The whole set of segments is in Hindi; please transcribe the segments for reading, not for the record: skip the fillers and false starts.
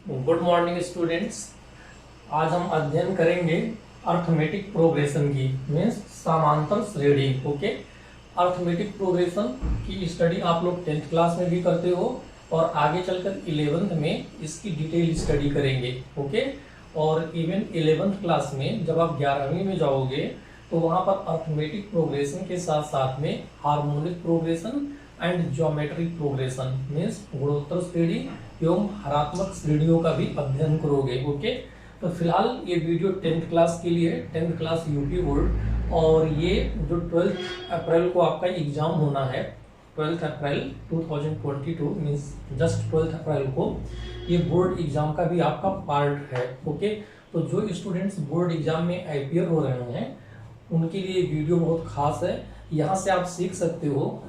Good morning students. आज हम अध्ययन करेंगे अर्थमेटिक प्रोग्रेशन की मीन्स समांतर श्रेणी। ओके, अर्थमेटिक प्रोग्रेशन की स्टडी आप लोग 10th क्लास में भी करते हो और आगे चलकर 11th में इसकी डिटेल स्टडी करेंगे। ओके, और इवन 11th क्लास में जब आप 11वीं में जाओगे तो वहाँ पर अर्थमेटिक प्रोग्रेशन के साथ साथ में harmonic progression and geometric progression means गुणोत्तर श्रेणी एवं हरात्मक श्रेणियों का भी अध्ययन करोगे। ओके, तो फिलहाल ये वीडियो 10th क्लास के लिए है, 10th क्लास यूपी बोर्ड। और ये जो 12 अप्रैल को आपका एग्जाम होना है, 12 अप्रैल 2022 मीन्स जस्ट 12 अप्रैल को ये बोर्ड एग्जाम का भी आपका पार्ट है। ओके, तो जो स्टूडेंट्स बोर्ड एग्जाम में अपियर हो रहे हैं उनके लिए वीडियो बहुत खास है। यहाँ से आप सीख सकते हो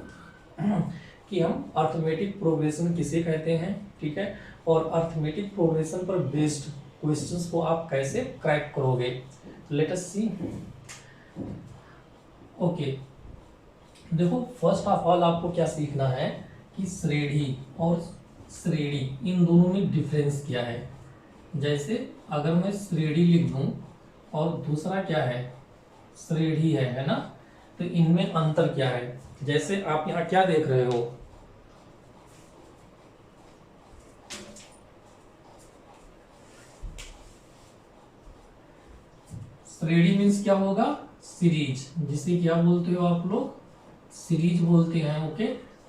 कि हम अर्थमेटिक प्रोग्रेशन किसे कहते हैं, ठीक है, और अर्थमेटिक प्रोग्रेशन पर बेस्ड क्वेश्चंस को आप कैसे क्रैक करोगे। लेट अस सी। ओके, देखो फर्स्ट ऑफ ऑल आपको क्या सीखना है कि श्रेणी और श्रेणी इन दोनों में डिफरेंस क्या है। जैसे अगर मैं श्रेणी लिख दूं और दूसरा क्या है श्रेणी है ना, तो इनमें अंतर क्या है। जैसे आप यहाँ क्या देख रहे हो, श्रेणी मीन्स क्या होगा सीरीज, जिसे क्या बोलते हो आप लोग सीरीज बोलते हैं। ओके,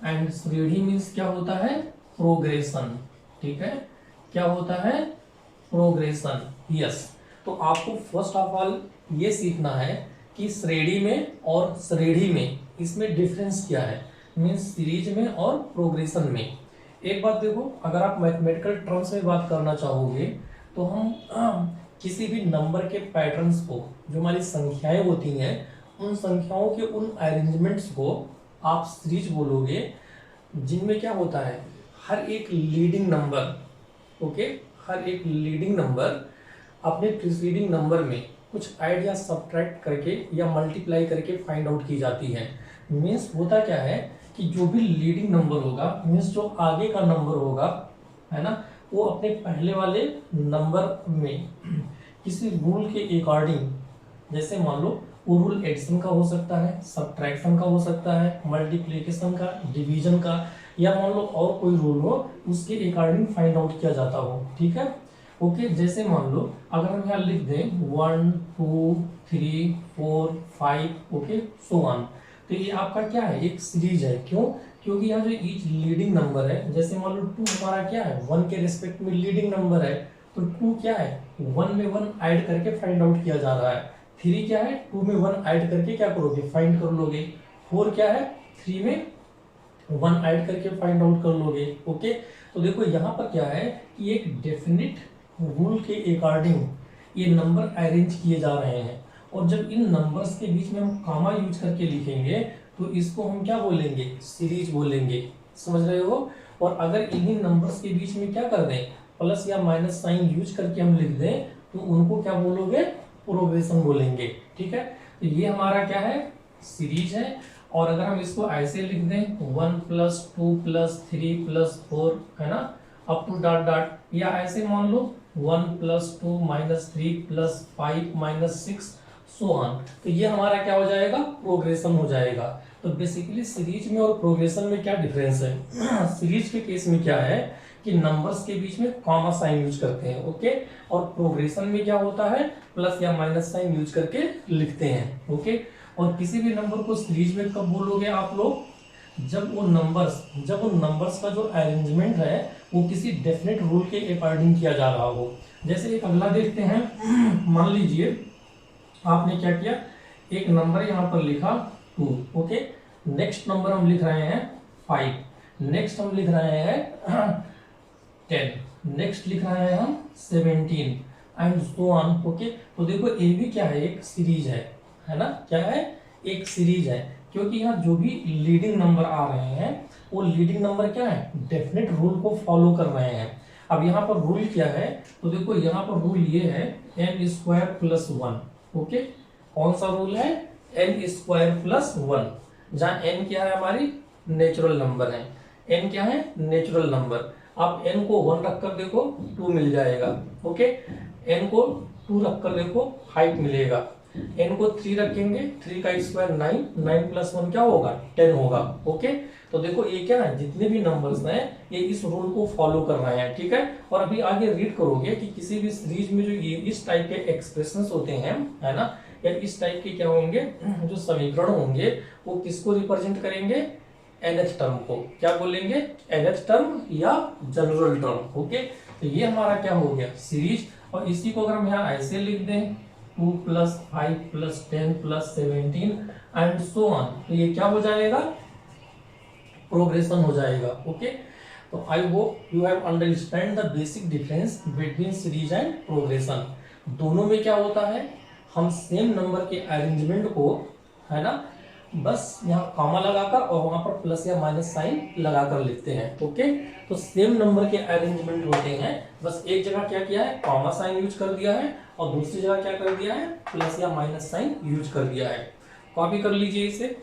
एंड श्रेणी मीन्स क्या होता है प्रोग्रेशन, ठीक है, क्या होता है प्रोग्रेशन। यस, तो आपको फर्स्ट ऑफ ऑल ये सीखना है कि श्रेणी में और श्रेणी में इसमें डिफरेंस क्या है, मीन्स सीरीज में और प्रोग्रेशन में। एक बात देखो, अगर आप मैथमेटिकल टर्म्स में बात करना चाहोगे तो हम किसी भी नंबर के पैटर्न्स को, जो हमारी संख्याएं होती हैं, उन संख्याओं के उन अरेंजमेंट्स को आप सीरीज बोलोगे, जिनमें क्या होता है हर एक लीडिंग नंबर, ओके, हर एक लीडिंग नंबर अपने प्रीसीडिंग नंबर में कुछ ऐड या सब्ट्रैक्ट करके या मल्टीप्लाई करके फाइंड आउट की जाती है। मीन्स होता क्या है कि जो भी लीडिंग नंबर होगा मीन्स जो आगे का नंबर होगा, है ना, वो अपने पहले वाले नंबर में किसी रूल के अकॉर्डिंग, जैसे मान लो वो रूल एडिशन का हो सकता है, सब्ट्रैक्शन का हो सकता है, मल्टीप्लिकेशन का, डिवीजन का, या मान लो और कोई रूल हो उसके अकॉर्डिंग फाइंड आउट किया जाता हो, ठीक है। ओके, जैसे मान लो अगर हम यहाँ लिख दें 1 2 3 4 5, ओके, सो ऑन, तो ये आपका क्या है एक सीरीज है। क्यों? क्योंकि यहाँ जो ईच लीडिंग नंबर है, जैसे मान लो 2 हमारा क्या है 1 के रिस्पेक्ट में लीडिंग नंबर है, तो 2 क्या है 1 में 1 ऐड करके फाइंड आउट किया जा रहा है। 3 क्या है 2 में 1 ऐड करके क्या करोगे फाइंड कर लोगे। 4 क्या है 3 में 1 ऐड करके फाइंड आउट कर लोगे। ओके, तो देखो यहाँ पर क्या है कि एक डेफिनिट रूल के अकॉर्डिंग ये नंबर अरेंज किए जा रहे हैं, और जब इन नंबर्स के बीच में हम कामा यूज करके लिखेंगे तो इसको हम क्या बोलेंगे सीरीज बोलेंगे, समझ रहे हो। और अगर इन्हीं नंबर्स के बीच में क्या कर दें प्लस या माइनस साइन यूज करके हम लिख दें तो उनको क्या बोलोगे प्रोग्रेशन बोलेंगे, ठीक है। तो ये हमारा क्या है सीरीज है। और अगर हम इसको ऐसे लिख दें 1 + 2 + 3 + 4, है ना, अप टू डॉट डॉट, या ऐसे मान लो 1 + 2 - 3 + 5 - 6 सो ऑन, तो ये हमारा क्या हो जाएगा प्रोग्रेशन हो जाएगा। तो बेसिकली सीरीज में और प्रोग्रेशन में क्या डिफरेंस है सीरीज के केस में क्या है कि नंबर्स के बीच में कॉमा साइन यूज करते हैं, ओके, और प्रोग्रेशन में क्या होता है प्लस या माइनस साइन यूज करके लिखते हैं। ओके, और किसी भी नंबर को सीरीज में कब बोलोगे आप लोग, जब वो नंबर्स का जो अरेंजमेंट है वो किसी डेफिनेट रूल के अकॉर्डिंग किया जा रहा हो। जैसे एक अगला देखते हैं मान लीजिए आपने क्या किया, एक नंबर यहाँ पर लिखा 2, ओके, नेक्स्ट नंबर हम लिख रहे हैं 5, नेक्स्ट हम लिख रहे हैं 10, नेक्स्ट लिख रहे हैं हम 17 एंड सो ऑन। ओके, तो देखो ये भी क्या है एक सीरीज है ना, क्या है एक सीरीज है, क्योंकि यहाँ जो भी लीडिंग नंबर आ रहे हैं वो लीडिंग नंबर क्या है डेफिनेट रूल को फॉलो कर रहे हैं। अब यहाँ पर रूल क्या है, तो देखो यहाँ पर रूल ये है n² + 1, ओके, कौन सा रूल है n² + 1, जहाँ n क्या है हमारी नेचुरल नंबर है, n क्या है, नेचुरल नंबर। आप n को 1 रखकर देखो 2 मिल जाएगा, ओके। n को 2 रखकर देखो 5 मिलेगा। n को 3 रखेंगे, 3 का स्क्वायर 9, 9 प्लस 1 क्या होगा, 10 होगा, ओके। तो देखो ये क्या है, जितने भी नंबर्स हैं ये इस रूल को फॉलो कर रहे हैं, ठीक है। और अभी आगे रीड करोगे कि किसी भी सीरीज में जो ये इस टाइप के एक्सप्रेशंस होते हैं, है ना, या इस टाइप के क्या होंगे, जो समीकरण होंगे वो किसको रिप्रेजेंट करेंगे, nth टर्म को। क्या बोलेंगे, nth टर्म या जनरल टर्म, ओके। तो ये हमारा क्या हो गया, सीरीज। और इसी को अगर हम यहाँ ऐसे लिख दें 2 + 5 + 10 + 17 एंड सो ऑन, तो ये क्या हो जाएगा, प्रोग्रेशन हो जाएगा, ओके। तो I hope you have understand the basic difference between series and progression. दोनों में क्या होता है, हम सेम नंबर के अरेंजमेंट को, है ना, बस यहाँ कॉमा लगाकर और वहां पर प्लस या माइनस साइन लगाकर लिखते हैं, ओके। तो सेम नंबर के अरेंजमेंट होते हैं, बस एक जगह क्या किया है, कॉमा साइन यूज कर दिया है, और दूसरी जगह क्या कर दिया है, प्लस या माइनस साइन यूज कर दिया है। कॉपी कर लीजिए इसे।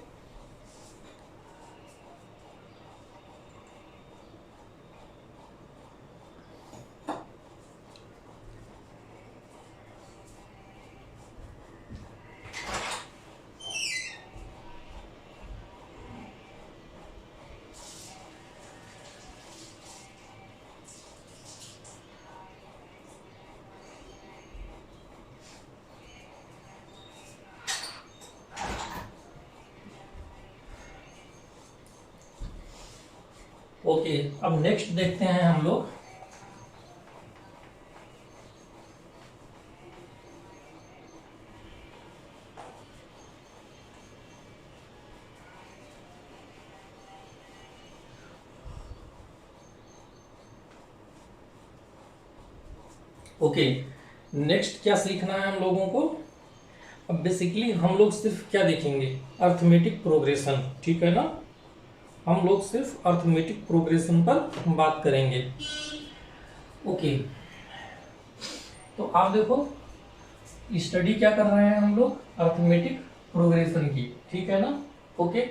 ओके, अब नेक्स्ट देखते हैं हम लोग। ओके, नेक्स्ट क्या सीखना है हम लोगों को। अब बेसिकली हम लोग सिर्फ क्या देखेंगे, अर्थमेटिक प्रोग्रेशन, ठीक है ना। हम लोग सिर्फ अर्थमेटिक प्रोग्रेशन पर बात करेंगे, ओके। तो आप देखो स्टडी क्या कर रहे हैं हम लोग, अर्थमेटिक प्रोग्रेशन की, ठीक है ना, ओके।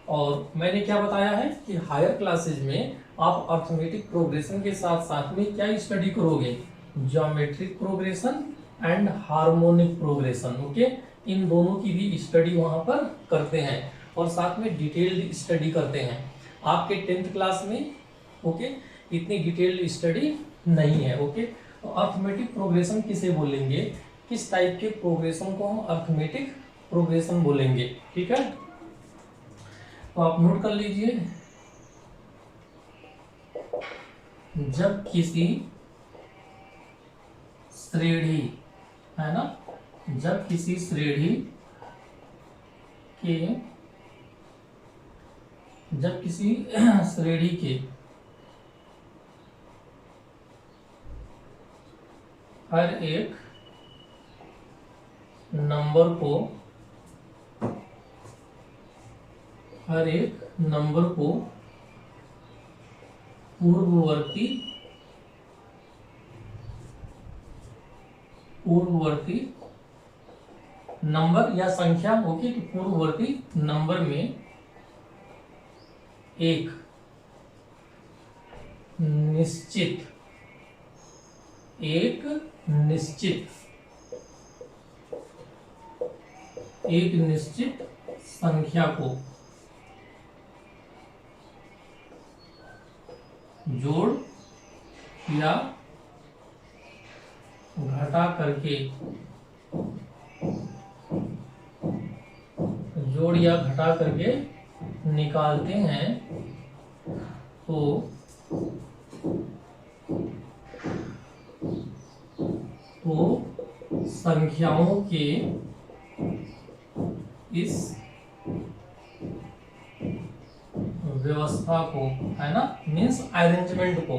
और मैंने क्या बताया है कि हायर क्लासेज में आप अर्थमेटिक प्रोग्रेशन के साथ साथ में क्या स्टडी करोगे, geometric progression and harmonic progression, okay. इन दोनों की भी स्टडी वहां पर करते हैं और साथ में डिटेल्ड स्टडी करते हैं। आपके 10th क्लास में, ओके, इतनी डिटेल्ड स्टडी नहीं है, ओके। तो अर्थमेटिक प्रोग्रेशन किसे बोलेंगे, किस टाइप के प्रोग्रेशन को हम अर्थमेटिक प्रोग्रेशन बोलेंगे, ठीक है। तो आप नोट कर लीजिए, जब किसी श्रेणी, है ना, जब किसी श्रेणी के, जब किसी श्रेणी के हर एक नंबर को, हर एक नंबर को पूर्ववर्ती नंबर या संख्या, ओके, तो पूर्ववर्ती नंबर में एक निश्चित संख्या को जोड़ या घटा करके, निकालते हैं तो संख्याओं के इस व्यवस्था को, है ना, मीन्स अरेंजमेंट को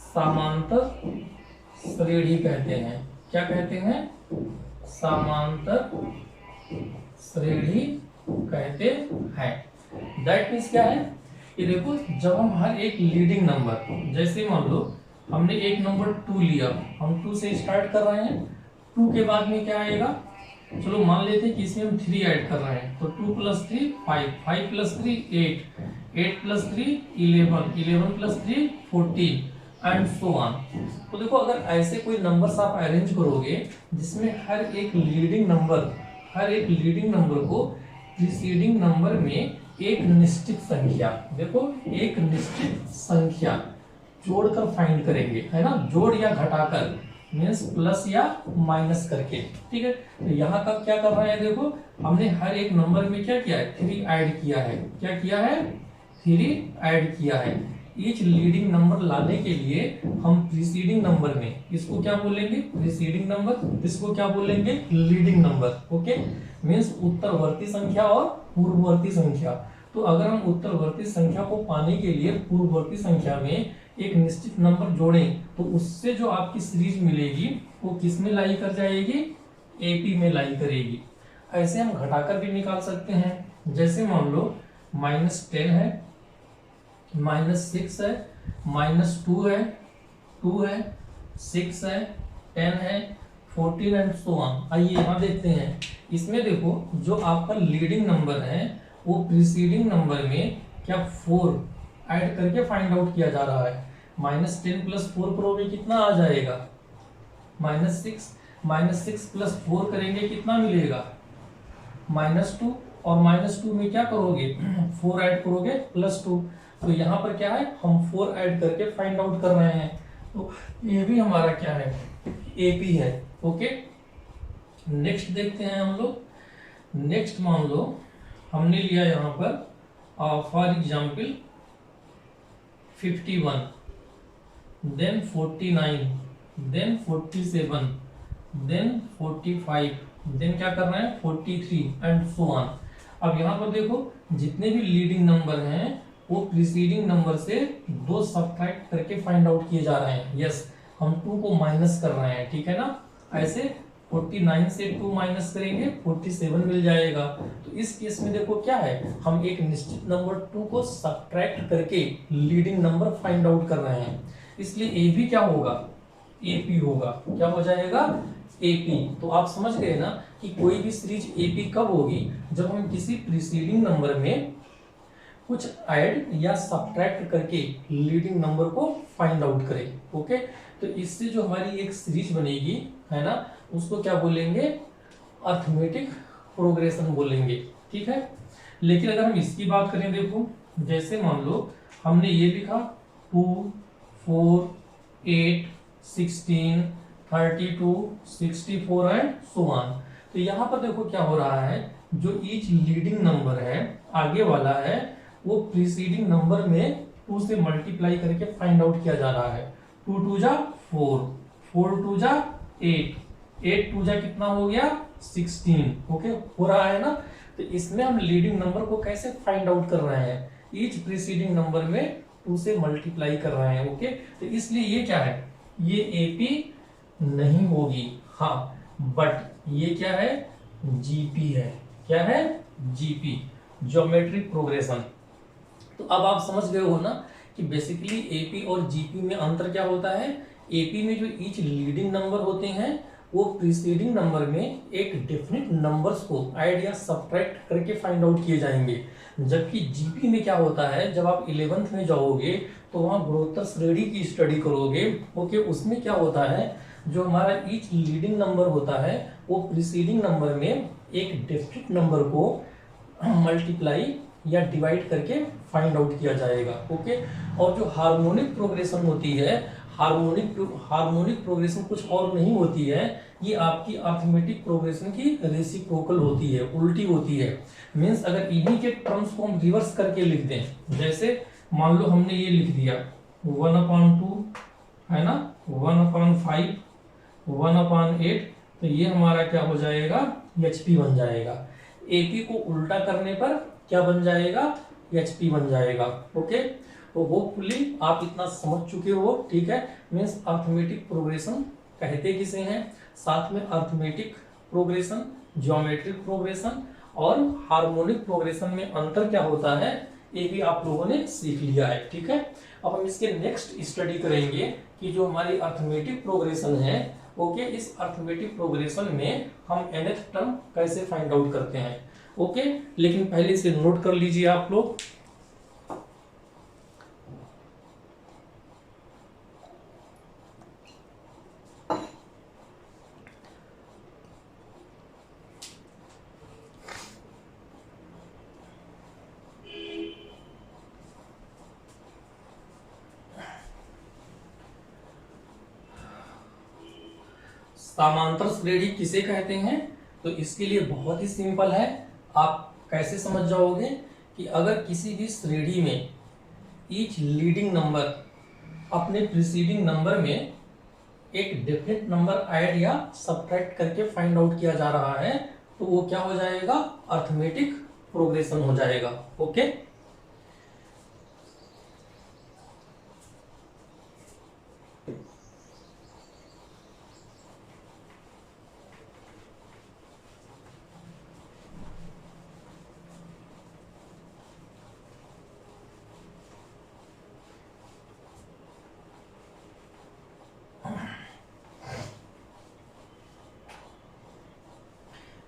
समांतर श्रेणी कहते हैं। क्या कहते हैं, समांतर श्रेणी कहते हैं। दैट मीन्स क्या है, ये देखो, जब हम हर एक लीडिंग नंबर, जैसे मान लो हमने एक नंबर 2 लिया, हम 2 से स्टार्ट कर रहे हैं, 2 के बाद में क्या आएगा, चलो मान लेते हैं कि इसमें हम 3 ऐड कर रहे हैं, तो 2 + 3 5, 5 + 3 8, 8 + 3 11, 11 + 3 14 एंड सो ऑन। तो देखो अगर ऐसे कोई नंबर्स आप अरेंज करोगे जिसमें हर एक लीडिंग नंबर को प्रीसीडिंग नंबर में एक निश्चित संख्या, देखो एक निश्चित संख्या जोड़कर फाइंड करेंगे, है ना, जोड़ या घटाकर, मीन्स प्लस या माइनस करके, ठीक है। तो यहाँ का क्या कर रहा है, देखो हमने हर एक नंबर में क्या किया है, 3 ऐड किया है, क्या किया है, 3 ऐड किया है। ईच लीडिंग नंबर लाने के लिए हम प्रीसीडिंग नंबर में इसको क्या बोलेंगे, प्रीसीडिंग नंबर, इसको क्या बोलेंगे, लीडिंग नंबर, ओके। मीन्स उत्तरवर्ती संख्या और पूर्ववर्ती संख्या। तो अगर हम उत्तरवर्ती संख्या को पाने के लिए पूर्ववर्ती संख्या में एक निश्चित नंबर जोड़ें तो उससे जो आपकी सीरीज मिलेगी वो किस में लाई कर जाएगी, एपी में लाई करेगी। ऐसे हम घटाकर भी निकाल सकते हैं, जैसे मान लो -10 है, -6 है, -2 है, 2 है, 6 है, 10 है, 14 एंड सो ऑन। आइए यहाँ देखते हैं, इसमें देखो जो आपका लीडिंग नंबर है वो प्रीसीडिंग नंबर में क्या 4 ऐड करके फाइंड आउट किया जा रहा है। -10 + 4 करोगे कितना आ जाएगा, -6, -6 + 4 करेंगे कितना मिलेगा, -2, और -2 में क्या करोगे 4 ऐड करोगे +2। तो यहाँ पर क्या है, हम 4 ऐड करके फाइंड आउट कर रहे हैं, तो ये भी हमारा क्या है, एपी है, ओके। नेक्स्ट देखते हैं हम लोग। नेक्स्ट मान लो हमने लिया यहाँ पर for example 51, then 49, then 47, then 45, then क्या कर रहे हैं 43 एंड सो ऑन। अब यहाँ पर देखो जितने भी लीडिंग नंबर हैं वो प्रीसीडिंग नंबर से 2 सब्ट्रैक्ट करके फाइंड आउट किए जा रहे हैं। यस, हम 2 को माइनस कर रहे हैं, ठीक है ना। ऐसे 49 से 2 माइनस करेंगे 47 मिल जाएगा। तो इस केस में देखो क्या है, हम एक निश्चित नंबर 2 को सब्ट्रैक्ट करके लीडिंग नंबर फाइंड आउट कर रहे हैं, इसलिए ए भी क्या होगा, एपी होगा। क्या हो जाएगा, एपी। तो आप समझ गए ना कि कोई भी सीरीज एपी कब होगी, जब हम किसी प्रीसीडिंग नंबर में कुछ ऐड या सब्ट्रैक्ट करके लीडिंग नंबर को फाइंड आउट करें, ओके। तो इससे जो हमारी एक सीरीज बनेगी, है ना, उसको क्या बोलेंगे, अर्थमेटिक प्रोग्रेशन बोलेंगे, ठीक है। लेकिन अगर हम इसकी बात करें, देखो जैसे मान लो हमने ये लिखा 2, 4, 8, 16, 32, 64 एंड सो ऑन। तो यहाँ पर देखो क्या हो रहा है, जो ईच लीडिंग नंबर है आगे वाला है वो प्रीसीडिंग नंबर में 2 से मल्टीप्लाई करके फाइंड आउट किया जा रहा है। 2 2 जा 4, 4 2 जा 8, 8 2 जा कितना हो गया 16, ओके हो रहा है ना। तो इसमें हम लीडिंग नंबर को कैसे फाइंड आउट कर रहे हैं, ईच प्रीसीडिंग नंबर में 2 से मल्टीप्लाई कर रहे हैं, ओके। तो इसलिए ये क्या है, ये एपी नहीं होगी, हाँ, बट ये क्या है, जीपी है। क्या है, जीपी, ज्योमेट्रिक प्रोग्रेशन। तो अब आप समझ गए हो ना कि बेसिकली एपी और जीपी में अंतर क्या होता है। एपी में जो ईच लीडिंग नंबर होते हैं वो प्रीसीडिंग नंबर में एक डेफिनेट नंबर्स को ऐड या सब्ट्रैक्ट करके फाइंड आउट किए जाएंगे, जबकि जीपी में क्या होता है, जब आप 11th में जाओगे तो वहाँ गुणोत्तर श्रेणी की स्टडी करोगे, ओके। उसमें क्या होता है, जो हमारा ईच लीडिंग नंबर होता है वो प्रीसीडिंग नंबर में एक डेफिनेट नंबर को मल्टीप्लाई या डिवाइड करके फाइंड आउट किया जाएगा, ओके। और जो हार्मोनिक प्रोग्रेशन होती है, हार्मोनिक प्रोग्रेशन कुछ और नहीं होती है, ये आपकी अर्थमेटिक प्रोग्रेशन की रेसिप्रोकल होती है, उल्टी होती है। मींस अगर इन्हीं के टर्म्स को हम रिवर्स करके लिख दें, जैसे मान लो हमने ये लिख दिया 1/2 है ना, 1/5, 1/8, तो ये हमारा क्या हो जाएगा, एचपी बन जाएगा। एपी को उल्टा करने पर क्या बन जाएगा, एचपी बन जाएगा, ओके। तो होपफुली आप इतना समझ चुके हो, ठीक है। मीन्स अर्थमेटिक प्रोग्रेशन कहते किसे हैं, साथ में अर्थमेटिक प्रोग्रेशन, ज्योमेट्रिक प्रोग्रेशन और हार्मोनिक प्रोग्रेशन में अंतर क्या होता है, ये भी आप लोगों ने सीख लिया है, ठीक है। अब हम इसके नेक्स्ट स्टडी करेंगे कि जो हमारी अर्थमेटिक प्रोग्रेशन है ओके, इस अर्थमेटिक प्रोग्रेशन में हम nth टर्म कैसे फाइंड आउट करते हैं। ओके, लेकिन पहले से नोट कर लीजिए आप लोग। समांतर श्रेणी किसे कहते हैं, तो इसके लिए बहुत ही सिंपल है। आप कैसे समझ जाओगे कि अगर किसी भी श्रेणी में ईच लीडिंग नंबर अपने प्रीसीडिंग नंबर में एक डेफिनेट नंबर ऐड या सब्ट्रैक्ट करके फाइंड आउट किया जा रहा है, तो वो क्या हो जाएगा, अर्थमेटिक प्रोग्रेशन हो जाएगा। ओके,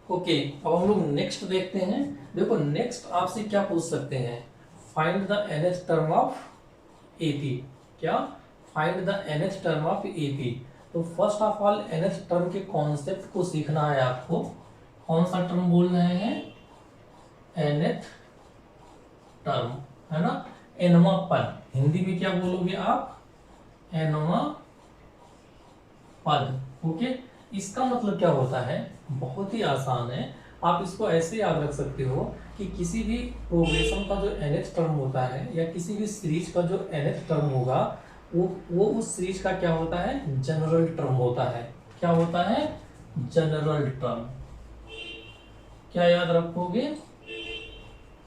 ओके, अब हम लोग नेक्स्ट देखते हैं। देखो नेक्स्ट आपसे क्या पूछ सकते हैं, find the nth term of AP। क्या, find the nth term of AP। तो first of all nth term के कॉन्सेप्ट को सीखना है आपको। कौन सा टर्म बोल रहे हैं, nth टर्म, है ना, nवां पद। हिंदी में क्या बोलोगे आप, nवां पद। ओके, इसका मतलब क्या होता है, बहुत ही आसान है। आप इसको ऐसे याद रख सकते हो कि किसी भी प्रोग्रेशन का जो nth टर्म होता है या किसी भी सीरीज का जो nth टर्म होगा, वो उस सीरीज का क्या होता है, जनरल टर्म होता है। क्या होता है, जनरल टर्म। क्या याद रखोगे,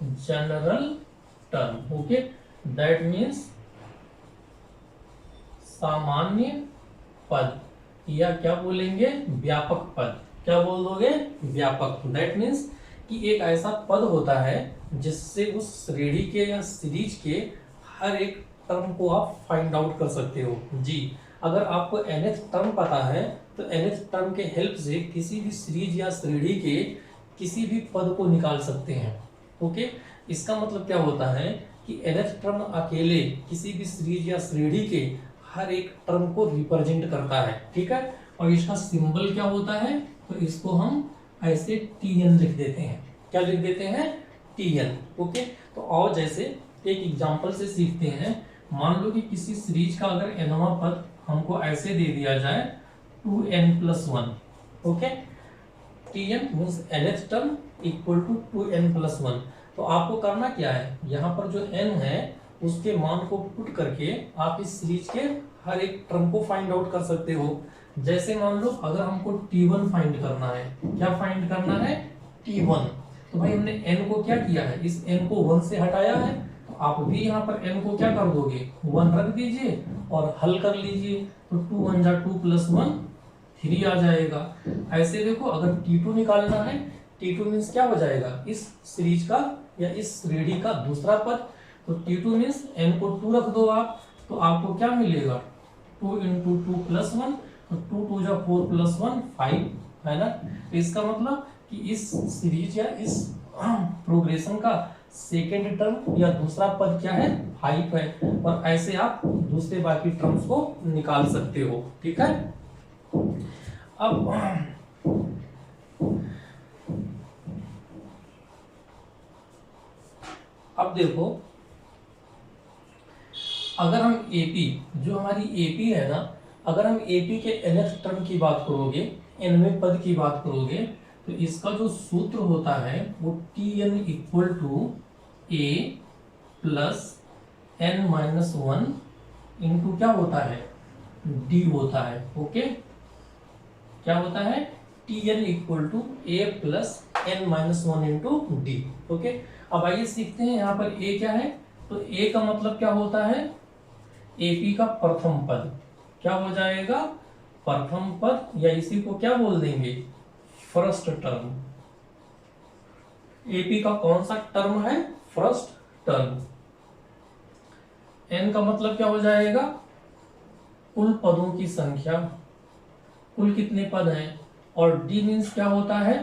general term. Okay, that means सामान्य पद, या क्या बोलेंगे, व्यापक पद। क्या बोल दोगे, व्यापक। दैट मीन्स कि एक ऐसा पद होता है जिससे उस श्रेणी के या सीरीज के हर एक टर्म को आप फाइंड आउट कर सकते हो। जी, अगर आपको nth टर्म पता है तो nth टर्म के हेल्प से किसी भी सीरीज या श्रेणी के किसी भी पद को निकाल सकते हैं। ओके, इसका मतलब क्या होता है कि nth टर्म अकेले किसी भी सीरीज या श्रेणी के हर एक टर्म को रिप्रेजेंट करता है। ठीक है, और इसका सिंबल क्या होता है, तो इसको हम ऐसे Tn लिख देते हैं। क्या लिख देते हैं, Tn। ओके, तो और जैसे एक एग्जांपल से सीखते हैं। मान लो कि किसी सीरीज का अगर nवां पद हमको ऐसे दे दिया जाए 2n+1। Okay, Tn means nth term equal to 2n+1। तो आपको करना क्या है, यहाँ पर जो n है उसके मान को पुट करके आप इस सीरीज के हर एक टर्म को फाइंड आउट कर सकते हो। जैसे मान लो अगर हमको T1 फाइंड करना है, क्या फाइंड करना है, T1, तो भाई हमने n को क्या किया है, इस n को 1 से हटाया है। तो आप भी यहाँ पर n को क्या कर दोगे, 1 रख दीजिए और हल कर लीजिए। तो 2 1 जा 2 + 1 3 आ जाएगा। ऐसे देखो, अगर T2 निकालना है, T2 मीन्स क्या हो जाएगा, इस सीरीज का या इस श्रेणी का दूसरा पद। तो T2 मीन्स n को 2 रख दो आप, तो आपको क्या मिलेगा, 2 × 2 + 1, तो 2 2 जा 4 + 1 5, है ना। तो इसका मतलब कि इस सीरीज या इस प्रोग्रेशन का सेकेंड टर्म या दूसरा पद क्या है, 5 है। और ऐसे आप दूसरे बाकी टर्म्स को निकाल सकते हो। ठीक है, अब देखो, अगर हम AP, जो हमारी AP है ना, अगर हम AP के nth टर्म की बात करोगे, nवें पद की बात करोगे, तो इसका जो सूत्र होता है वो Tn = A + n-1 इंटू क्या होता है, D होता है। ओके, क्या होता है, Tn = A + n-1 into D। Okay, अब आइए सीखते हैं यहाँ पर A क्या है। तो A का मतलब क्या होता है, AP का प्रथम पद। क्या हो जाएगा, प्रथम पद, या इसी को क्या बोल देंगे, फर्स्ट टर्म। AP का कौन सा टर्म है, फर्स्ट टर्म। N का मतलब क्या हो जाएगा, कुल पदों की संख्या। कुल कितने पद हैं, और डी मीन्स क्या होता है,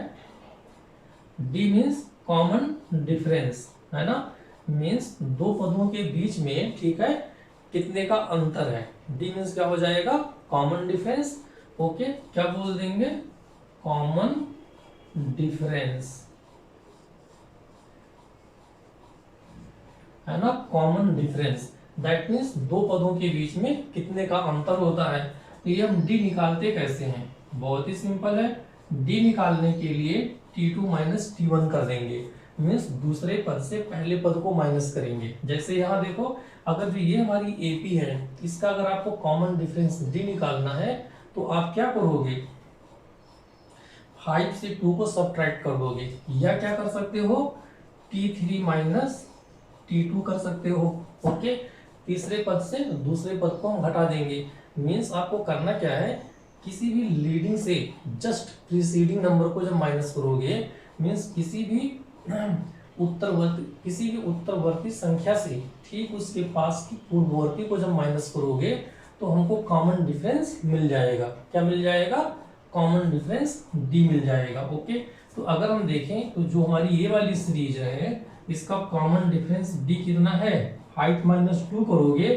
डी मीन्स कॉमन डिफरेंस, है ना, मीन्स दो पदों के बीच में, ठीक है, कितने का अंतर है। डी मीन्स क्या हो जाएगा, कॉमन डिफरेंस। ओके, क्या बोल देंगे, कॉमन डिफरेंस, है ना, कॉमन डिफरेंस, दैट मीन्स दो पदों के बीच में कितने का अंतर होता है। तो ये हम डी निकालते कैसे हैं, बहुत ही सिंपल है। डी निकालने के लिए T2 माइनस T1 कर देंगे, मीन्स दूसरे पद से पहले पद को माइनस करेंगे। जैसे यहाँ देखो, अगर जो ये हमारी AP है, इसका अगर आपको कॉमन डिफरेंस D निकालना है तो आप क्या करोगे, 5 से 2 को सब्ट्रैक्ट कर दोगे, या क्या कर सकते हो, T3 माइनस T2 कर सकते हो। ओके, तीसरे पद से दूसरे पद को हम घटा देंगे। मीन्स आपको करना क्या है, किसी भी लीडिंग से जस्ट प्रीसीडिंग नंबर को जब माइनस करोगे, मीन्स किसी भी उत्तरवर्ती संख्या से ठीक उसके पास की पूर्ववर्ती को जब माइनस करोगे तो हमको कॉमन डिफरेंस मिल जाएगा। क्या मिल जाएगा, कॉमन डिफरेंस डी मिल जाएगा। ओके, तो अगर हम देखें तो जो हमारी ये वाली सीरीज है, इसका कॉमन डिफरेंस डी कितना है, 5 माइनस 2 करोगे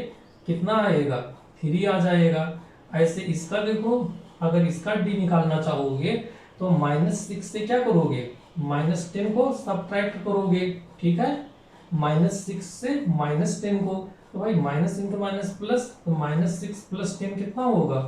कितना आएगा, 3 आ जाएगा। ऐसे इसका देखो, अगर इसका डी निकालना चाहोगे तो -6 से क्या करोगे, -10 को सब्ट्रैक्ट करोगे, ठीक है, -6 से -10 को, तो भाई माइनस इंटू माइनस प्लस, तो -6 प्लस 10 कितना होगा,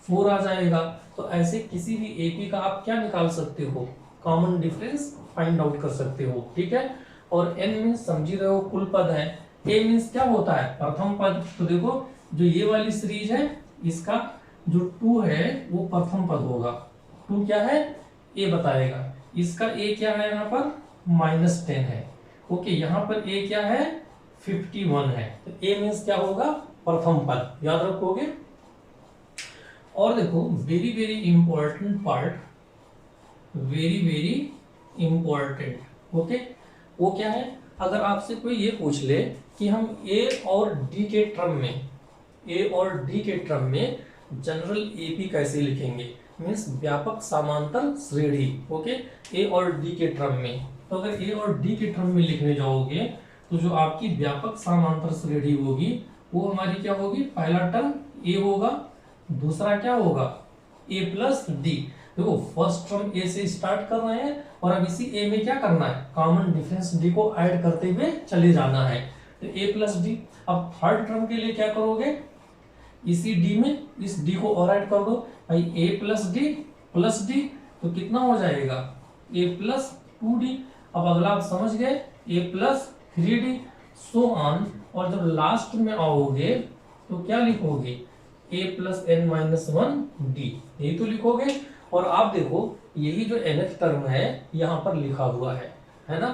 4 आ जाएगा। तो ऐसे किसी भी AP का आप क्या निकाल सकते हो, कॉमन डिफरेंस फाइंड आउट कर सकते हो, ठीक है। और n मीन्स समझ रहे हो कुल पद है, a मीन्स क्या होता है, प्रथम पद। तो देखो जो ये वाली सीरीज है, इसका जो 2 है वो प्रथम पद होगा, 2 क्या है, a बताएगा। इसका a क्या है, यहाँ पर -10 है। ओके, यहाँ पर a क्या है, 51 है। तो a मीन्स क्या होगा, प्रथम पद, याद रखोगे। और देखो very very important part, very very important, okay, वो क्या है, अगर आपसे कोई ये पूछ ले कि हम A और D के टर्म में, A और D के टर्म में जनरल AP कैसे लिखेंगे, मीन्स व्यापक समांतर श्रेणी, ओके, A और D के टर्म में। तो अगर A और D के टर्म में लिखने जाओगे तो जो आपकी व्यापक समांतर श्रेणी होगी वो हमारी क्या होगी, पहला टर्म A होगा, दूसरा क्या होगा, A प्लस D। देखो फर्स्ट टर्म A से स्टार्ट कर रहे हैं और अब इसी A में क्या करना है, कॉमन डिफरेंस D को ऐड करते हुए चले जाना है, तो A प्लस D। अब थर्ड टर्म के लिए क्या करोगे, इसी D में इस D को और ऐड कर दो, भाई A प्लस D, तो कितना हो जाएगा, A प्लस 2D। अब अगला आप समझ गए, A plus 3D, so on. और जब लास्ट में आओगे तो क्या लिखोगे, A plus n minus 1D, यही तो लिखोगे। और आप देखो यही जो nth टर्म है यहाँ पर लिखा हुआ है ना,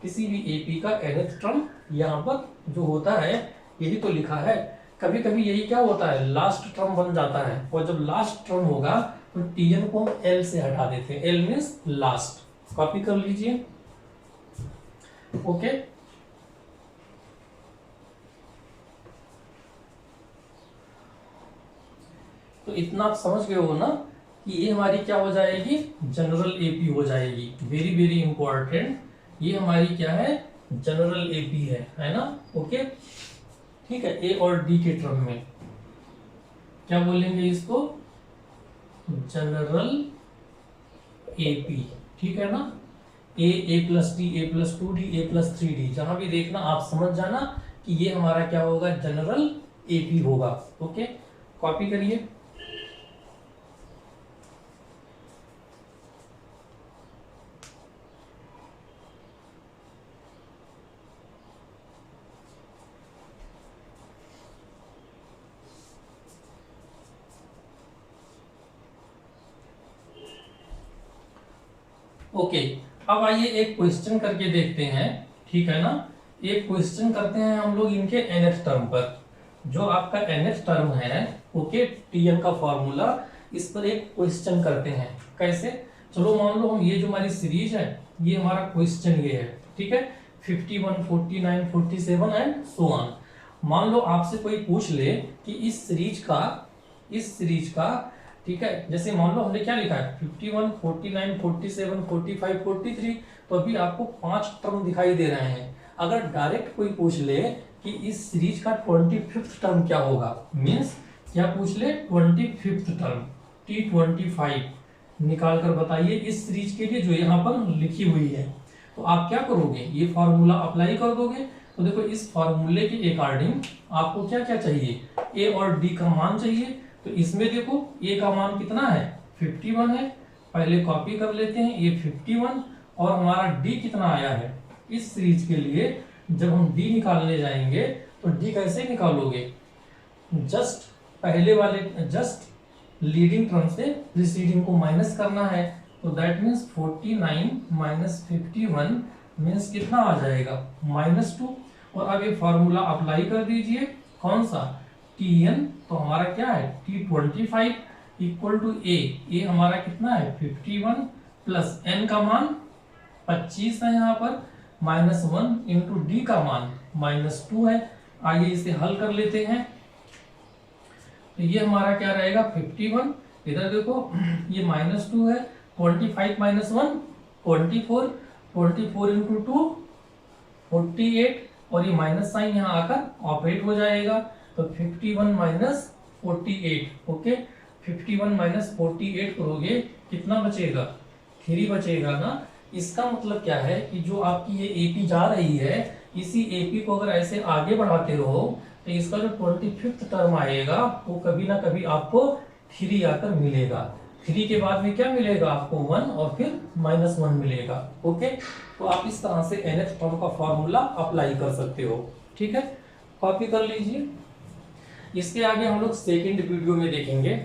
किसी भी AP का nth टर्म यहाँ पर जो होता है यही तो लिखा है। कभी कभी यही क्या होता है, लास्ट टर्म बन जाता है, और जब लास्ट टर्म होगा तो Tn को हम L से हटा देते हैं, L मीन्स लास्ट, कॉपी कर लीजिए। ओके, तो इतना आप समझ गए हो ना कि ये हमारी क्या हो जाएगी, जनरल AP हो जाएगी। वेरी वेरी इंपॉर्टेंट, ये हमारी क्या है, जनरल AP है ना। ओके, ठीक है, A और D के टर्म में क्या बोलेंगे इसको, जनरल AP, ठीक है ना। A plus D, A plus 2D, A plus 3D, जहां भी देखना आप समझ जाना कि ये हमारा क्या होगा, जनरल AP होगा। ओके, कॉपी करिए। ओके, अब आइए एक क्वेश्चन करके देखते हैं, ठीक है ना। एक क्वेश्चन करते हैं हम लोग इनके nth टर्म पर। जो आपका nth टर्म है, ओके, Tn का फॉर्मूला, इस पर एक क्वेश्चन करते हैं। कैसे, चलो मान लो हम ये जो हमारी सीरीज है, ये हमारा क्वेश्चन ये है, ठीक है, 51, 49, 47 एंड सो ऑन। मान लो आपसे कोई पूछ ले कि इस सीरीज का ठीक है। जैसे मान लो हमने क्या लिखा है 51, 49, 47, 45, 43, तो अभी आपको 5 टर्म दिखाई दे रहे हैं। अगर डायरेक्ट कोई पूछ ले कि इस सीरीज का 25th टर्म क्या होगा, मीन्स क्या पूछ ले 25th टर्म T25 निकाल कर बताइए इस सीरीज के लिए जो यहाँ पर लिखी हुई है, तो आप क्या करोगे, ये फॉर्मूला अप्लाई कर दोगे। तो देखो इस फॉर्मूले के अकॉर्डिंग आपको क्या क्या चाहिए, ए और डी का मान चाहिए। तो इसमें देखो ए का मान कितना है 51 है, पहले कॉपी कर लेते हैं ये 51, और हमारा डी कितना आया है इस सीरीज के लिए। जब हम डी निकालने जाएंगे तो डी कैसे निकालोगे, जस्ट पहले वाले जस्ट लीडिंग टर्म से प्रीसीडिंग को माइनस करना है। तो दैट मीन्स 49 माइनस 51 मीन्स कितना आ जाएगा -2। और अब ये फॉर्मूला अप्लाई कर दीजिए, कौन सा Tn, तो हमारा क्या है T25 इक्वल टू ए हमारा कितना है 51 प्लस n का मान 25 है यहाँ पर, -1 इंटू डी का मान -2 है। आइए इसे हल कर लेते हैं। तो ये हमारा क्या रहेगा 51, इधर देखो ये -2 है, 25 माइनस 1 24, 24 इंटू 2 48, और ये माइनस साइन यहाँ आकर ऑपरेट हो जाएगा। तो 51 माइनस 48, ओके 51 माइनस 48 करोगे कितना बचेगा 3 बचेगा ना। इसका मतलब क्या है कि जो आपकी ये एपी जा रही है, इसी एपी को अगर ऐसे आगे बढ़ाते रहो तो इसका जो 25th टर्म आएगा वो कभी ना कभी आपको 3 आकर मिलेगा। 3 के बाद में क्या मिलेगा आपको 1 और फिर -1 मिलेगा। ओके, तो आप इस तरह से nth टर्म का फॉर्मूला अप्लाई कर सकते हो। ठीक है, कॉपी कर लीजिए। इसके आगे हम लोग सेकेंड वीडियो में देखेंगे